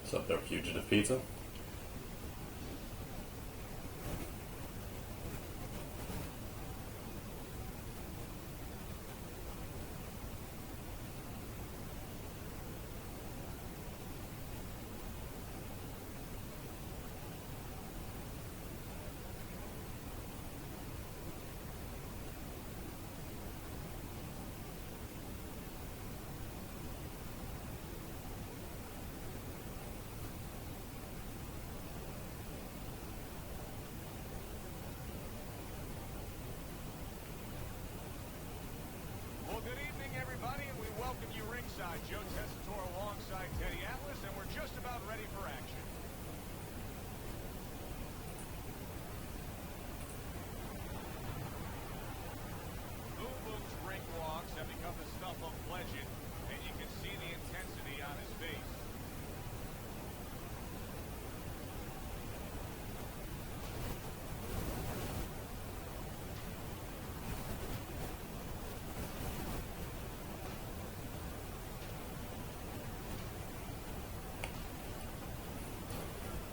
What's up there, Fugitive Pizza?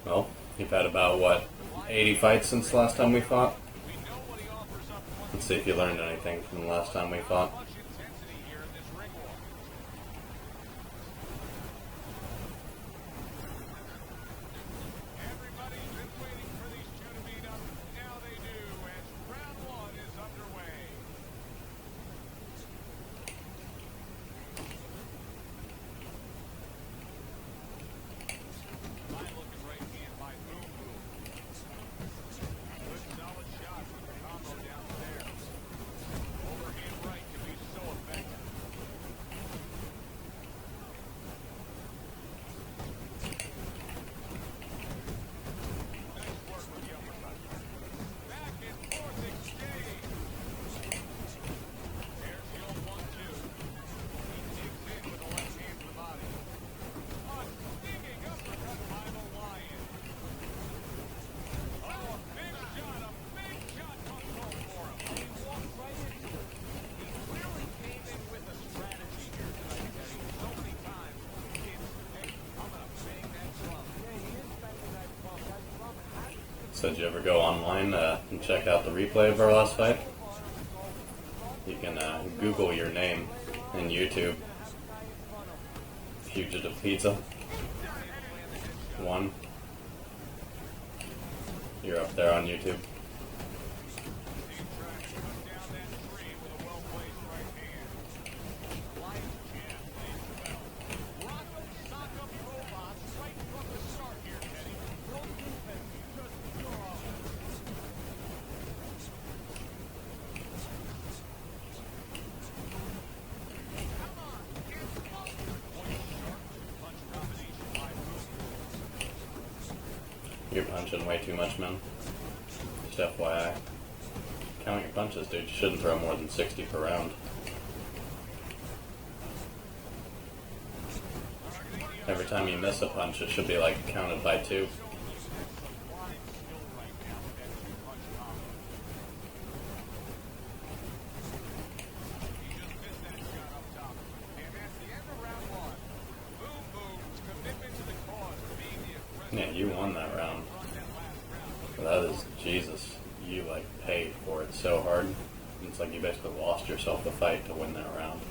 Well, you've had about, what, 80 fights since the last time we fought? Let's see if you learned anything from the last time we fought. So did you ever go online and check out the replay of our last fight? You can Google your name in YouTube. FugitivePizza1. You're up there on YouTube. You're punching way too much, man. Just FYI. Count your punches, dude. You shouldn't throw more than 60 per round. Every time you miss a punch, it should be like counted by 2. Yeah, you won that round. That is, Jesus, you like paid for it so hard. It's like you basically lost yourself the fight to win that round.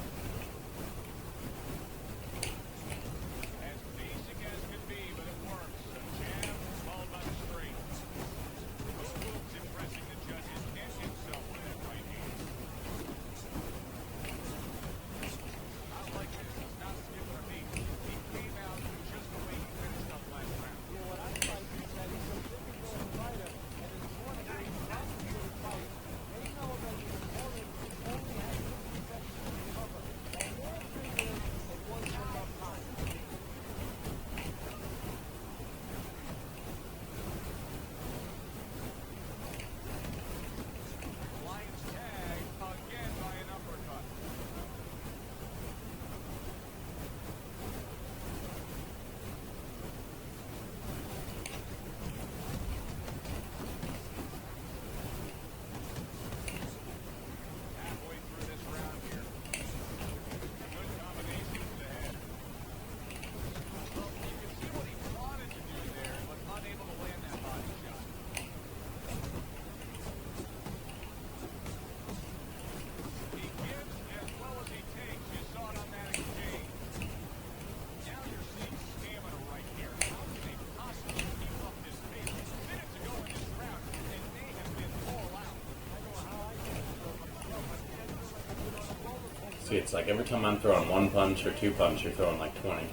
See, it's like every time I'm throwing one punch or two punch, you're throwing like 20.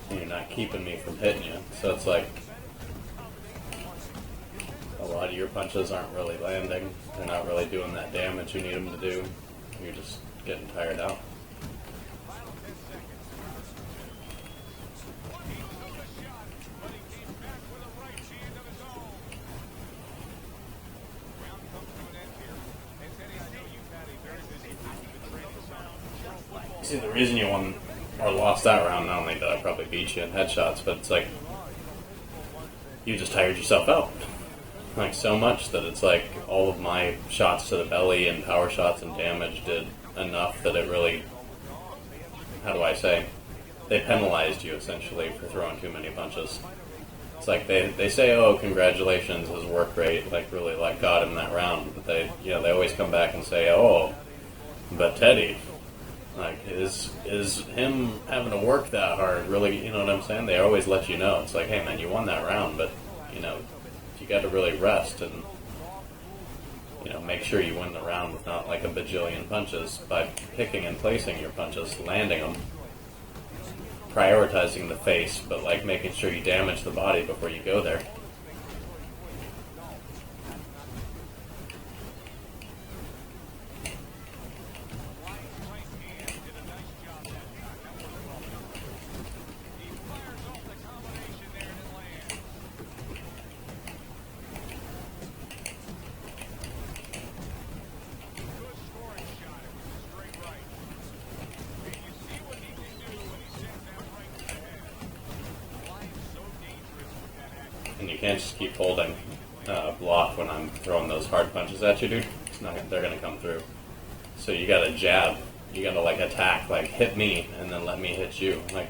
And you're not keeping me from hitting you. So it's like a lot of your punches aren't really landing. They're not really doing that damage you need them to do. You're just getting tired out. See, the reason you won or lost that round, not only did I probably beat you in headshots, but it's like you just tired yourself out. Like so much that it's like all of my shots to the belly and power shots and damage did enough that it really, how do I say, they penalized you essentially for throwing too many punches. It's like they say, oh, congratulations, his work rate like really like got him that round, but they always come back and say, oh, but Teddy, like is him having to work that hard really, you know what I'm saying? They always let you know. It's like, hey man, you won that round, but you got to really rest and make sure you win the round with not like a bajillion punches by picking and placing your punches, landing them, prioritizing the face, but like making sure you damage the body before you go there. And you can't just keep holding block when I'm throwing those hard punches at you, dude. It's not, they're going to come through. So you got to jab. You got to like attack, like hit me, and then let me hit you. Like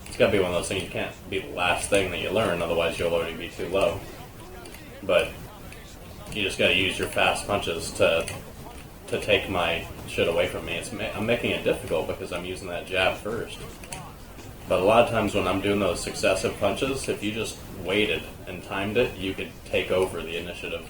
it's got to be one of those things. You can't be the last thing that you learn, otherwise you'll already be too low. But you just got to use your fast punches to take my shit away from me. I'm making it difficult because I'm using that jab first. But a lot of times when I'm doing those successive punches, if you just waited and timed it, you could take over the initiative.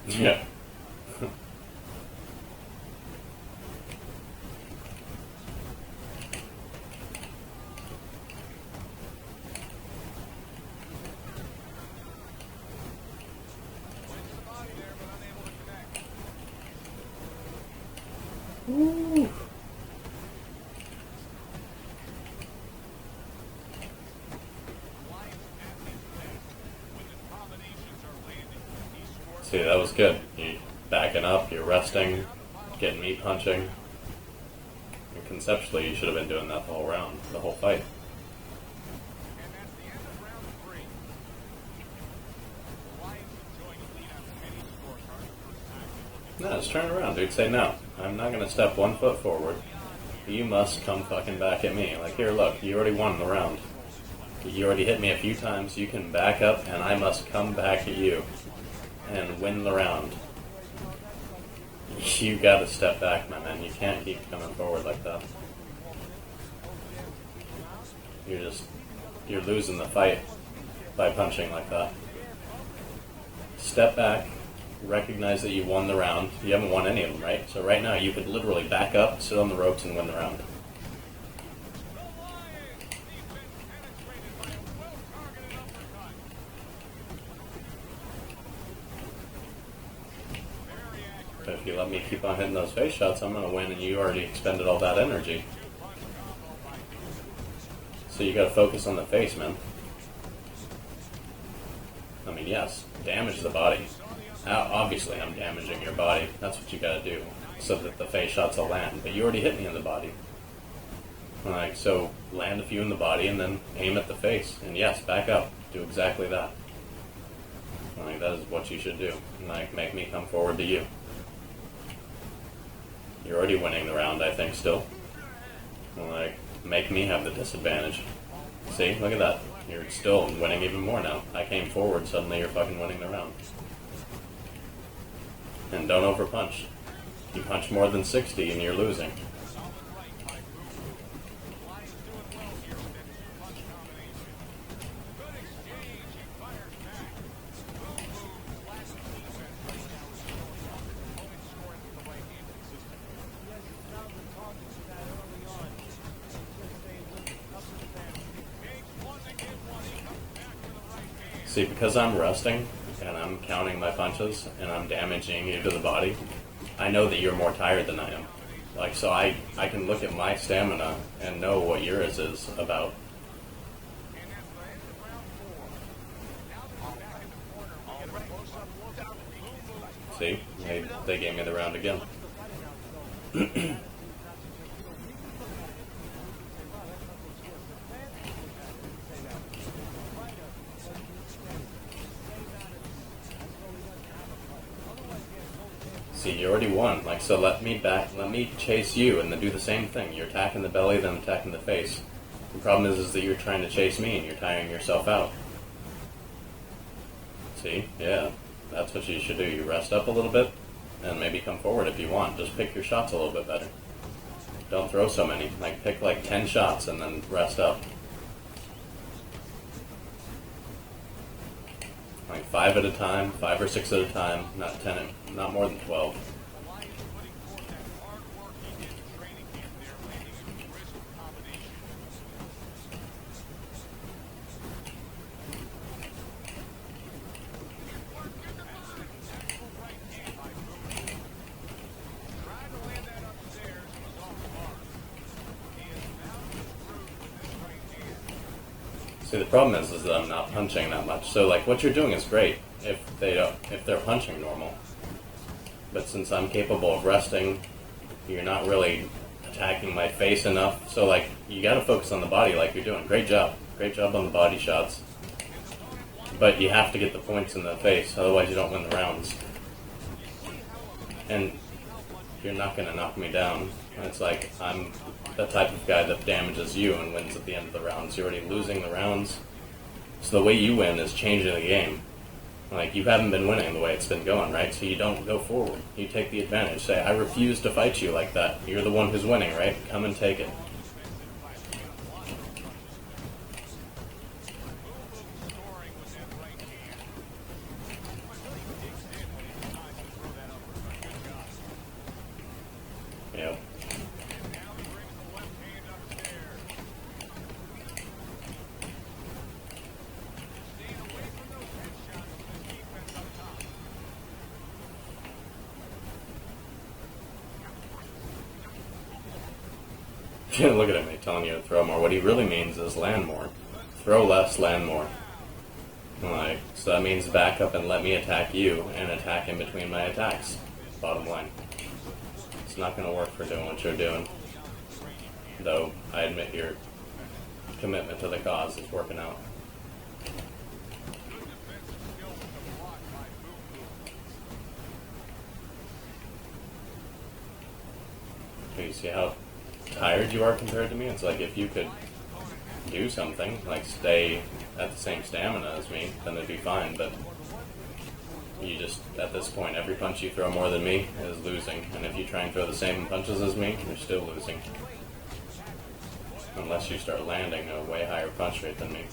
Yeah. Ooh. See, that was good. You backing up, you're resting, getting me punching. And conceptually, you should have been doing that the whole round, the whole fight. No, just turn around, dude. Say no. I'm not going to step 1 foot forward. You must come fucking back at me. Like, here, look, you already won the round. You already hit me a few times. You can back up, and I must come back at you and win the round. You got to step back, my man. You can't keep coming forward like that. You're losing the fight by punching like that. Step back. Recognize that you won the round. You haven't won any of them, right? So right now you could literally back up, sit on the ropes, and win the round. But if you let me keep on hitting those face shots, I'm going to win, and you already expended all that energy. So you got to focus on the face, man. I mean, yes, damage the body. Obviously, I'm damaging your body. That's what you gotta do, so that the face shots will land. But you already hit me in the body. Like, so land a few in the body and then aim at the face. And yes, back up. Do exactly that. Like, that is what you should do. Like, make me come forward to you. You're already winning the round, I think, still. Like, make me have the disadvantage. See? Look at that. You're still winning even more now. I came forward, suddenly you're fucking winning the round. And don't overpunch. You punch more than 60 and you're losing. See, because I'm resting, and I'm counting my punches, and I'm damaging you to the body, I know that you're more tired than I am. Like, so I can look at my stamina and know what yours is about. See? They gave me the round again. See, you already won. Like, so let me chase you and then do the same thing. You're attacking the belly, then attacking the face. The problem is that you're trying to chase me and you're tiring yourself out. See? Yeah. That's what you should do. You rest up a little bit and maybe come forward if you want. Just pick your shots a little bit better. Don't throw so many. Like, pick like 10 shots and then rest up. Like 5 at a time, 5 or 6 at a time, not 10, not more than 12. See, the problem is that I'm not punching that much. So, like, what you're doing is great if they're punching normal. But since I'm capable of resting, you're not really attacking my face enough. So, like, you got to focus on the body, like you're doing. Great job on the body shots. But you have to get the points in the face, otherwise you don't win the rounds. And you're not going to knock me down. It's like I'm the type of guy that damages you and wins at the end of the rounds. You're already losing the rounds. So the way you win is changing the game. Like, you haven't been winning the way it's been going, right? So you don't go forward. You take the advantage. Say, I refuse to fight you like that. You're the one who's winning, right? Come and take it. Yep. Look at him, telling you to throw more. What he really means is land more. Throw less, land more. Like, so that means back up and let me attack you and attack in between my attacks. Bottom line. It's not going to work for doing what you're doing. Though, I admit your commitment to the cause is working out. You see how tired you are compared to me? It's like, if you could do something, like stay at the same stamina as me, then it'd be fine, but you just, at this point, every punch you throw more than me is losing, and if you try and throw the same punches as me, you're still losing. Unless you start landing a way higher punch rate than me.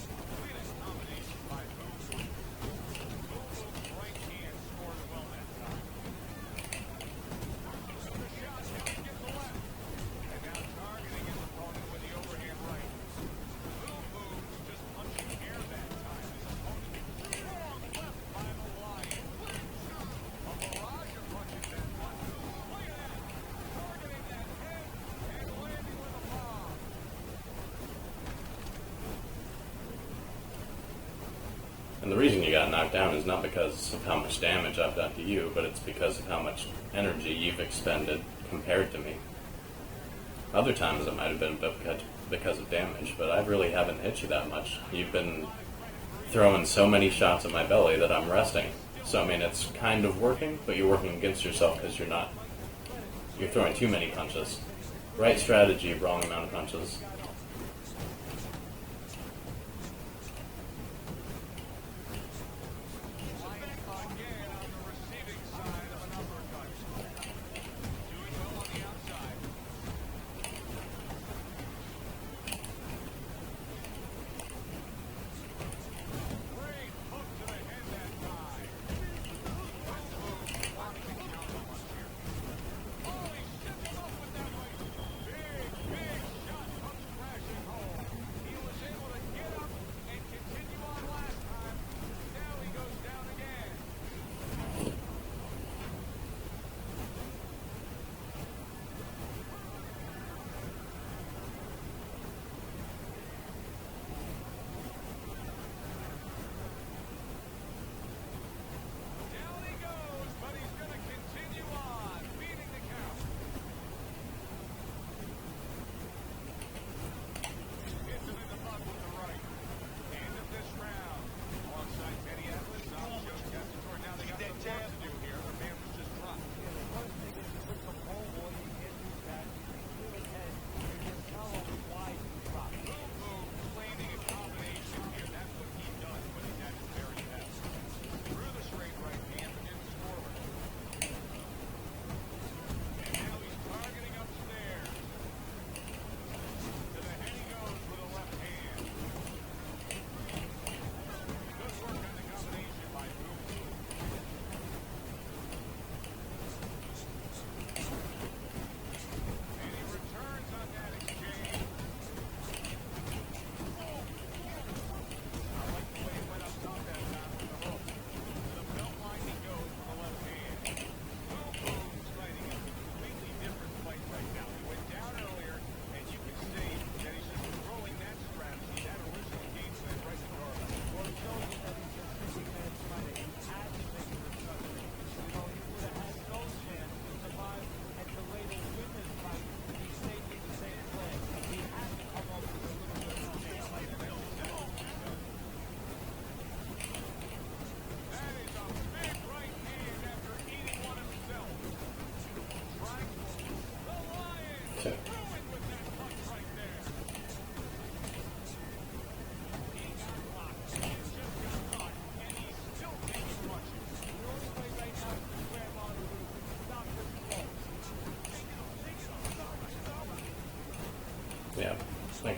And the reason you got knocked down is not because of how much damage I've done to you, but it's because of how much energy you've expended compared to me. Other times it might have been because of damage, but I really haven't hit you that much. You've been throwing so many shots at my belly that I'm resting. So, I mean, it's kind of working, but you're working against yourself because you're throwing too many punches. Right strategy, wrong amount of punches.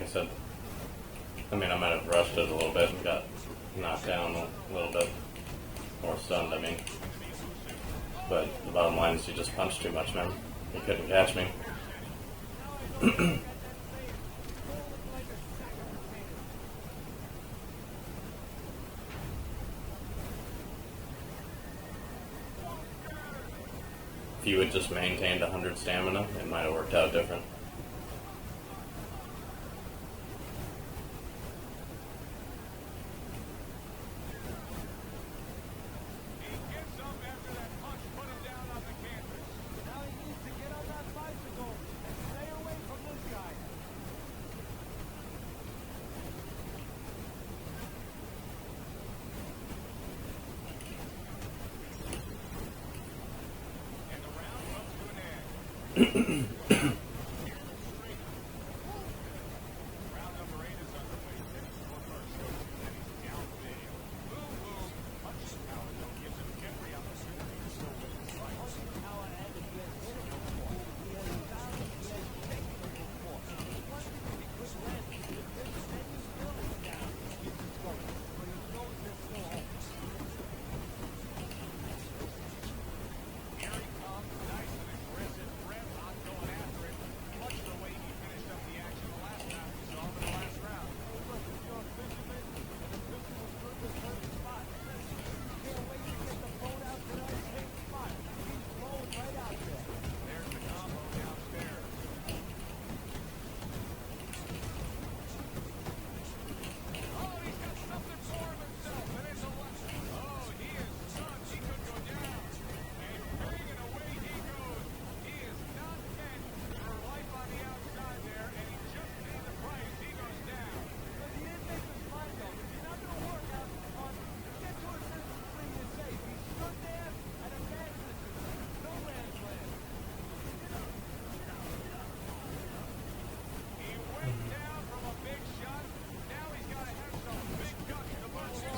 I said, I mean, I might have rushed it a little bit and got knocked down a little bit, or stunned, I mean. But the bottom line is you just punched too much, man. You couldn't catch me. If you had just maintained 100 stamina, it might have worked out different.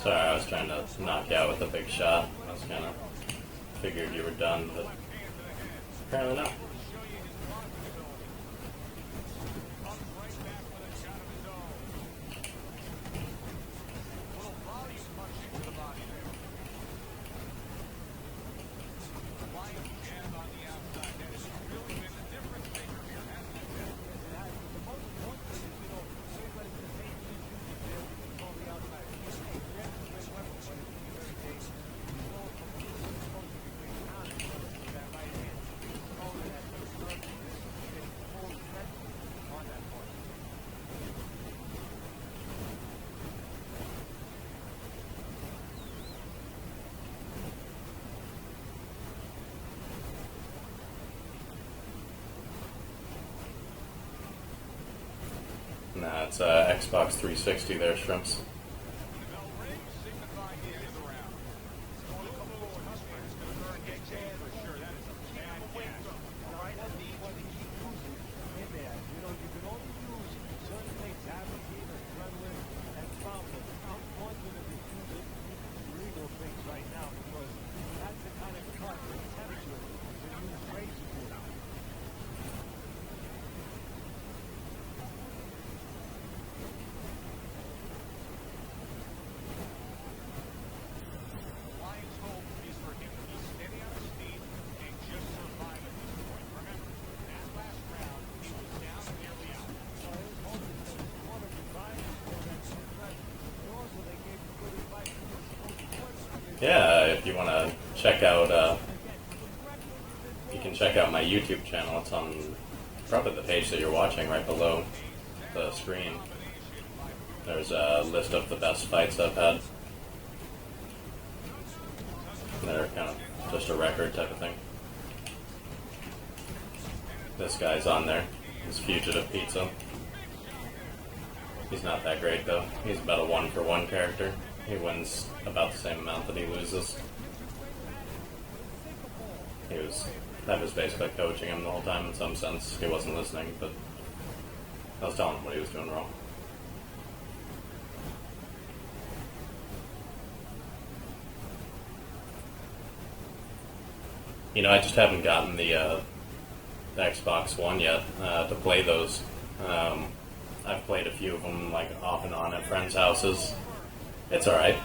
Sorry, I was trying to knock you out with a big shot. I was kind of figured you were done, but apparently not. Nah, it's Xbox 360 there, Shrimps. Yeah, if you want to check out, you can check out my YouTube channel. It's on probably the page that you're watching right below the screen. There's a list of the best fights I've had. They're kind of just a record type of thing. This guy's on there. He's FugitivePizza. He's not that great though. He's about a 1-for-1 character. He wins about the same amount that he loses. I was basically coaching him the whole time in some sense. He wasn't listening, but I was telling him what he was doing wrong. You know, I just haven't gotten the Xbox One yet to play those. I've played a few of them like off and on at friends' houses. It's alright.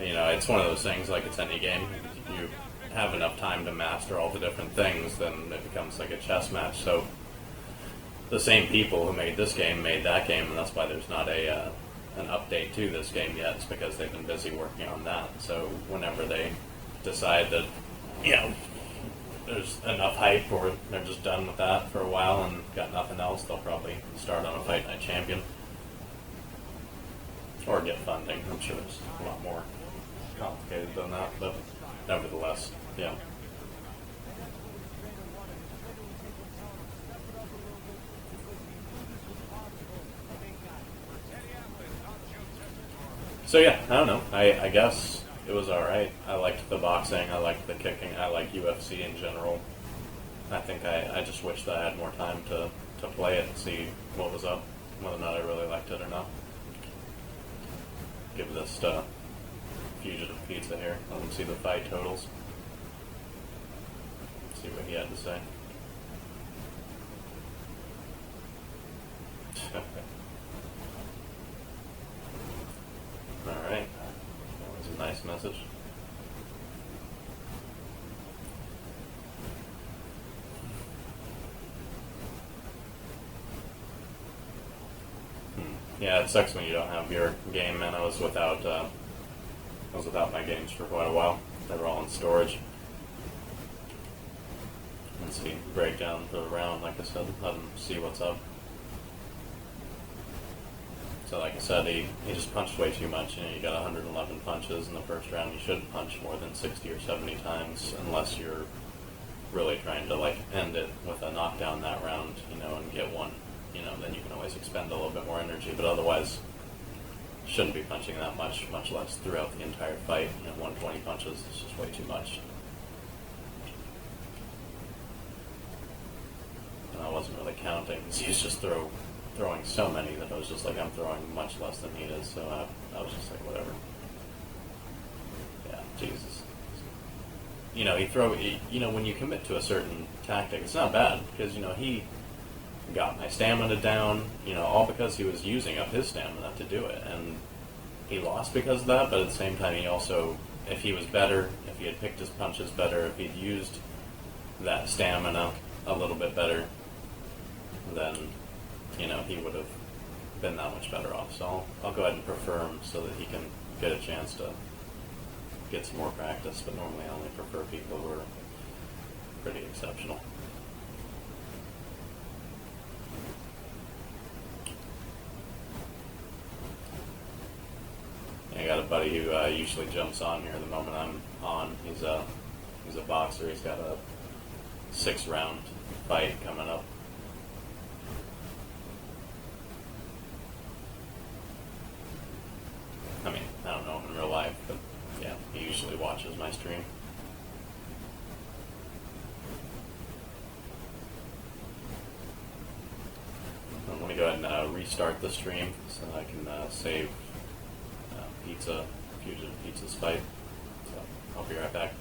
You know, it's one of those things like it's any game. If you have enough time to master all the different things, then it becomes like a chess match. So the same people who made this game made that game, and that's why there's not an update to this game yet. It's because they've been busy working on that. So whenever they decide that, you know, there's enough hype, or they're just done with that for a while and got nothing else, they'll probably start on a Fight Night Champion. Or get funding. I'm sure it's a lot more complicated than that, but nevertheless, yeah. So yeah, I don't know. I guess it was alright. I liked the boxing, I liked the kicking, I like UFC in general. I think I just wish that I had more time to play it and see what was up, whether or not I really liked it or not. Give this Fugitive Pizza here. Let him see the fight totals. See what he had to say. Alright. That was a nice message. Yeah, it sucks when you don't have your game, man. I was without my games for quite a while. They were all in storage. Let's see, breakdown for the round, like I said, let him see what's up. So like I said, he just punched way too much. You know, you got 111 punches in the first round. You shouldn't punch more than 60 or 70 times unless you're really trying to like end it with a knockdown that round, you know, and get one. You know, then you can always expend a little bit more energy, but otherwise, shouldn't be punching that much, much less throughout the entire fight. You know, 120 punches is just way too much. And I wasn't really counting, because he was just throwing so many that I was just like, I'm throwing much less than he is, so I was just like, whatever. Yeah, Jesus. You know, you know, when you commit to a certain tactic, it's not bad, because, you know, he got my stamina down, you know, all because he was using up his stamina to do it, and he lost because of that, but at the same time, he also, if he was better, if he had picked his punches better, if he'd used that stamina a little bit better, then, you know, he would have been that much better off. So I'll go ahead and prefer him so that he can get a chance to get some more practice, but normally I only prefer people who are pretty exceptional. I got a buddy who usually jumps on here the moment I'm on. He's a boxer. He's got a 6-round fight coming up. I mean, I don't know him in real life, but yeah, he usually watches my stream. I'm going to go ahead and restart the stream so that I can save Fugitive Pizza's fight. So I'll be right back.